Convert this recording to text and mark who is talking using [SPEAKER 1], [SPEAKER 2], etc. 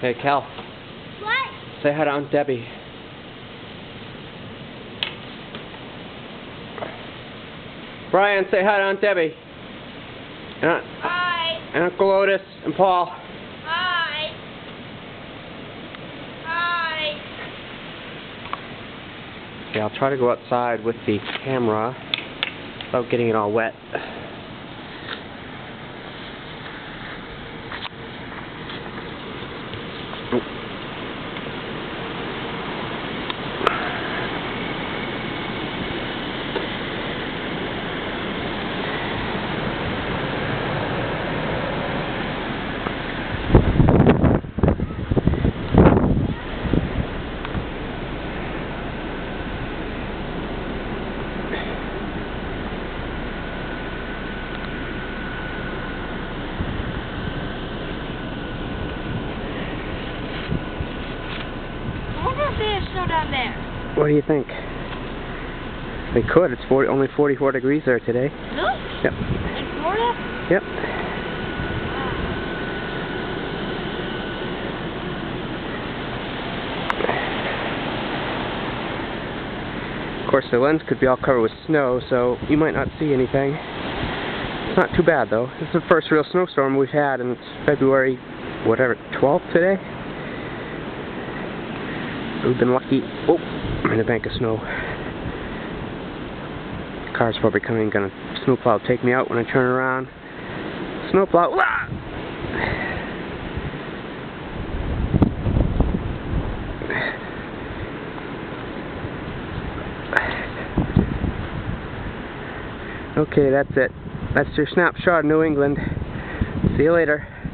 [SPEAKER 1] Hey, Cal.
[SPEAKER 2] What?
[SPEAKER 1] Say hi to Aunt Debbie. Brian, say hi to Aunt Debbie.
[SPEAKER 2] Hi.
[SPEAKER 1] And Uncle Otis and Paul.
[SPEAKER 2] Hi. Hi.
[SPEAKER 1] Okay, I'll try to go outside with the camera without getting it all wet.
[SPEAKER 2] I wonder if they have snow down there.
[SPEAKER 1] What do you think? They could. It's only 44 degrees there today.
[SPEAKER 2] Really?
[SPEAKER 1] Yep.
[SPEAKER 2] In Florida?
[SPEAKER 1] Yep. Of course, the lens could be all covered with snow, so you might not see anything. It's not too bad, though. This is the first real snowstorm we've had, and it's February, whatever, 12th today? We've been lucky. Oh, I'm in a bank of snow. The car's probably coming, gonna snowplow take me out when I turn around. Snowplow. Ah! Okay, that's it. That's your snapshot of New England. See you later.